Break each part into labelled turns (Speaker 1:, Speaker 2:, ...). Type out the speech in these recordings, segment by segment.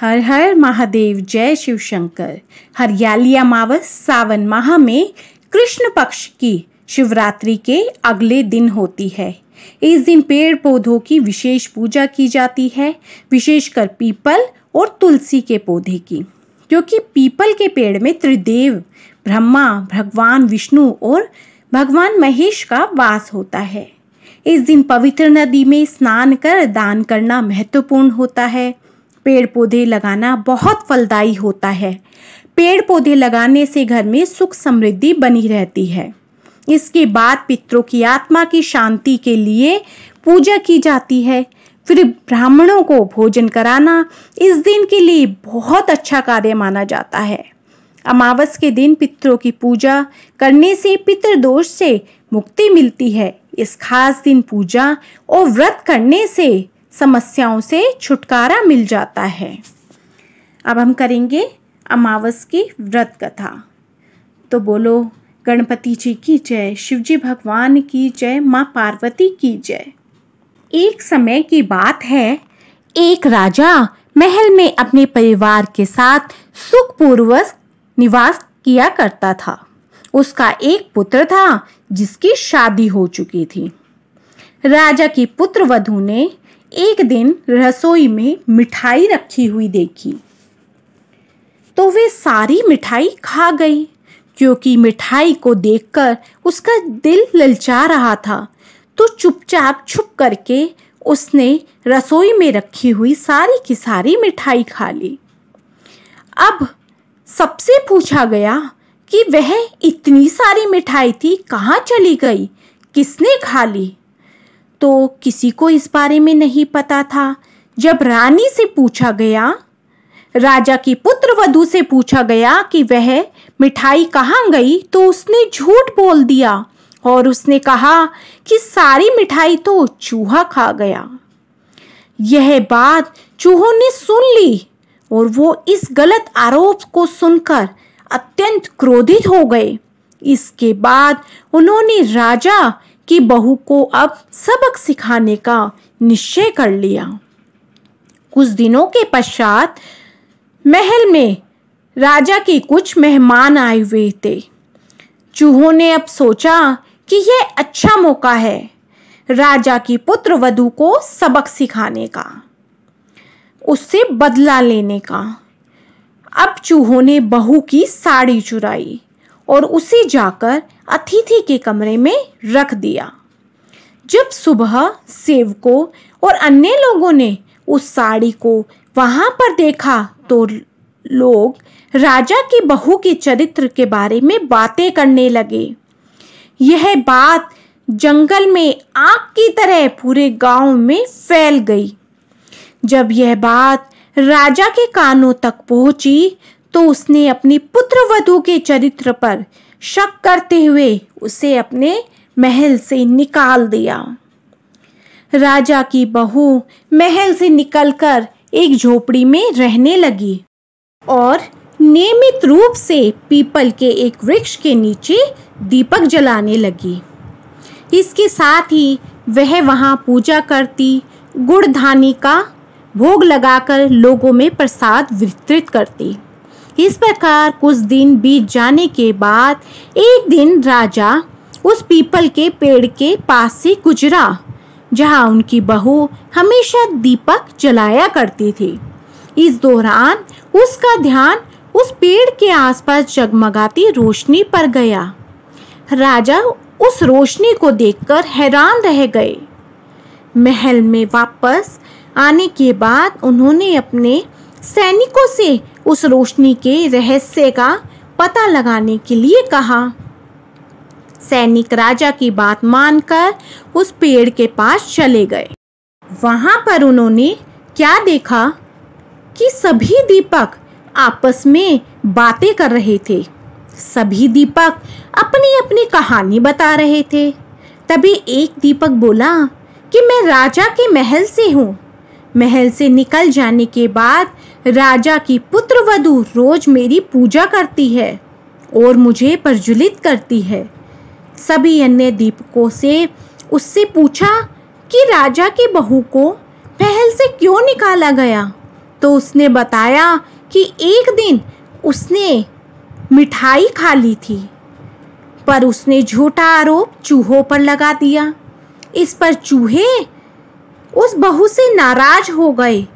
Speaker 1: हर हर महादेव, जय शिव शंकर। हरियाली अमावस सावन माह में कृष्ण पक्ष की शिवरात्रि के अगले दिन होती है। इस दिन पेड़ पौधों की विशेष पूजा की जाती है, विशेषकर पीपल और तुलसी के पौधे की, क्योंकि पीपल के पेड़ में त्रिदेव ब्रह्मा, भगवान विष्णु और भगवान महेश का वास होता है। इस दिन पवित्र नदी में स्नान कर दान करना महत्वपूर्ण होता है। पेड़ पौधे लगाना बहुत फलदायी होता है। पेड़ पौधे लगाने से घर में सुख समृद्धि बनी रहती है। इसके बाद पितरों की आत्मा की शांति के लिए पूजा की जाती है। फिर ब्राह्मणों को भोजन कराना इस दिन के लिए बहुत अच्छा कार्य माना जाता है। अमावस के दिन पितरों की पूजा करने से पितृदोष से मुक्ति मिलती है। इस खास दिन पूजा और व्रत करने से समस्याओं से छुटकारा मिल जाता है। अब हम करेंगे अमावस की व्रत कथा। तो बोलो गणपति जी की जय, शिव जी भगवान की जय, माँ पार्वती की जय। एक समय की बात है, एक राजा महल में अपने परिवार के साथ सुखपूर्वक निवास किया करता था। उसका एक पुत्र था जिसकी शादी हो चुकी थी। राजा की पुत्र वधू ने एक दिन रसोई में मिठाई रखी हुई देखी तो वे सारी मिठाई खा गई, क्योंकि मिठाई को देखकर उसका दिल ललचा रहा था। तो चुपचाप छुप करके उसने रसोई में रखी हुई सारी की सारी मिठाई खा ली। अब सबसे पूछा गया कि वह इतनी सारी मिठाई थी कहाँ चली गई, किसने खा ली? तो किसी को इस बारे में नहीं पता था। जब रानी से पूछा गया, राजा की पुत्र वधू से पूछा गया कि वह मिठाई कहाँ गई, तो उसने झूठ बोल दिया और उसने कहा कि सारी मिठाई तो चूहा खा गया। यह बात चूहों ने सुन ली और वो इस गलत आरोप को सुनकर अत्यंत क्रोधित हो गए। इसके बाद उन्होंने राजा की बहू को अब सबक सिखाने का निश्चय कर लिया। कुछ दिनों के पश्चात महल में राजा के कुछ मेहमान आए हुए थे। चूहों ने अब सोचा कि यह अच्छा मौका है राजा की पुत्र वधू को सबक सिखाने का, उससे बदला लेने का। अब चूहों ने बहू की साड़ी चुराई और उसे जाकर अतिथि के कमरे में रख दिया। जब सुबह सेवकों और अन्य लोगों ने उस साड़ी को वहां पर देखा तो लोग राजा की बहू के चरित्र के बारे में बातें करने लगे। यह बात जंगल में आग की तरह पूरे गांव में फैल गई। जब यह बात राजा के कानों तक पहुंची तो उसने अपनी पुत्रवधू के चरित्र पर शक करते हुए उसे अपने महल से निकाल दिया। राजा की बहू महल से निकलकर एक झोपड़ी में रहने लगी और नियमित रूप से पीपल के एक वृक्ष के नीचे दीपक जलाने लगी। इसके साथ ही वह वहां पूजा करती, गुड़ धानी का भोग लगाकर लोगों में प्रसाद वितरित करती। इस प्रकार कुछ दिन बीत जाने के बाद एक दिन राजा उस पीपल के पेड़ के पास से गुजरा जहां उनकी बहू हमेशा दीपक जलाया करती थी। इस दौरान उसका ध्यान उस पेड़ के आसपास जगमगाती रोशनी पर गया। राजा उस रोशनी को देखकर हैरान रह गए। महल में वापस आने के बाद उन्होंने अपने सैनिकों से उस रोशनी के रहस्य का पता लगाने के लिए कहा। सैनिक राजा की बात मानकर उस पेड़ के पास चले गए। वहां पर उन्होंने क्या देखा कि सभी दीपक आपस में बातें कर रहे थे। सभी दीपक अपनी अपनी कहानी बता रहे थे। तभी एक दीपक बोला कि मैं राजा के महल से हूँ। महल से निकल जाने के बाद राजा की पुत्रवधू रोज मेरी पूजा करती है और मुझे प्रज्वलित करती है। सभी अन्य दीपकों से उससे पूछा कि राजा की बहू को महल से क्यों निकाला गया, तो उसने बताया कि एक दिन उसने मिठाई खा ली थी, पर उसने झूठा आरोप चूहों पर लगा दिया। इस पर चूहे उस बहू से नाराज हो गए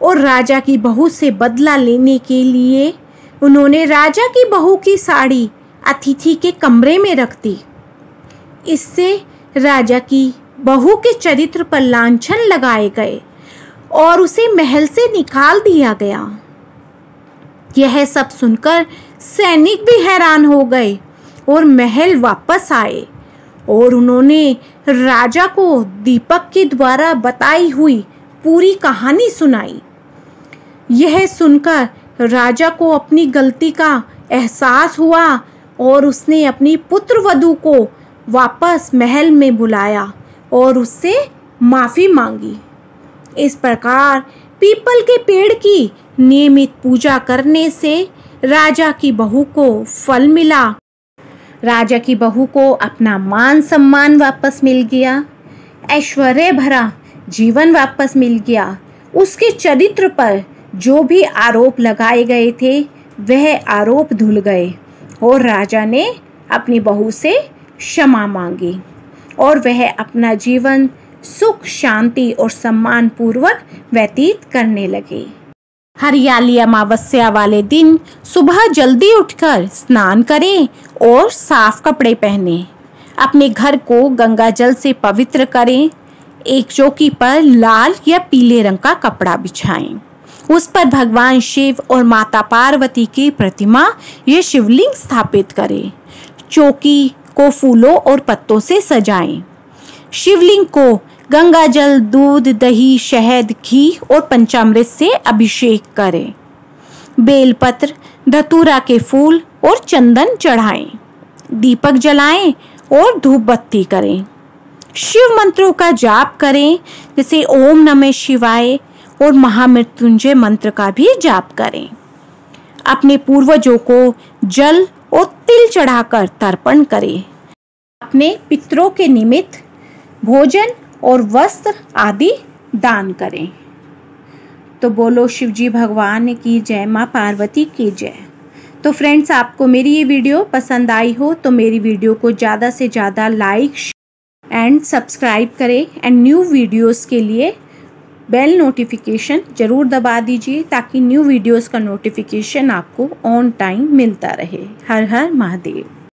Speaker 1: और राजा की बहू से बदला लेने के लिए उन्होंने राजा की बहू की साड़ी अतिथि के कमरे में रख दी। इससे राजा की बहू के चरित्र पर लांछन लगाए गए और उसे महल से निकाल दिया गया। यह सब सुनकर सैनिक भी हैरान हो गए और महल वापस आए और उन्होंने राजा को दीपक के द्वारा बताई हुई पूरी कहानी सुनाई। यह सुनकर राजा को अपनी गलती का एहसास हुआ और उसने अपनी पुत्रवधू को वापस महल में बुलाया और उससे माफ़ी मांगी। इस प्रकार पीपल के पेड़ की नियमित पूजा करने से राजा की बहू को फल मिला। राजा की बहू को अपना मान सम्मान वापस मिल गया, ऐश्वर्य भरा जीवन वापस मिल गया। उसके चरित्र पर जो भी आरोप लगाए गए थे वह आरोप धुल गए और राजा ने अपनी बहू से क्षमा मांगी और वह अपना जीवन सुख शांति और सम्मान पूर्वक व्यतीत करने लगे। हरियाली अमावस्या वाले दिन सुबह जल्दी उठकर स्नान करें और साफ कपड़े पहनें। अपने घर को गंगा जल से पवित्र करें। एक चौकी पर लाल या पीले रंग का कपड़ा बिछाएं। उस पर भगवान शिव और माता पार्वती की प्रतिमा या शिवलिंग स्थापित करें। चौकी को फूलों और पत्तों से सजाएं। शिवलिंग को गंगा जल, दूध, दही, शहद, घी और पंचामृत से अभिषेक करें। बेलपत्र, धतूरा के फूल और चंदन चढ़ाएं। दीपक जलाएं और धूप बत्ती करें। शिव मंत्रों का जाप करें, जैसे ओम नमः शिवाय और महामृत्युंजय मंत्र का भी जाप करें। अपने पूर्वजों को जल और तिल चढ़ाकर तर्पण करें। अपने पितरों के निमित्त भोजन और वस्त्र आदि दान करें। तो बोलो शिवजी भगवान की जय, माँ पार्वती की जय। तो फ्रेंड्स, आपको मेरी ये वीडियो पसंद आई हो तो मेरी वीडियो को ज़्यादा से ज़्यादा लाइक एंड सब्सक्राइब करें एंड न्यू वीडियोस के लिए बेल नोटिफिकेशन ज़रूर दबा दीजिए ताकि न्यू वीडियोस का नोटिफिकेशन आपको ऑन टाइम मिलता रहे। हर हर महादेव।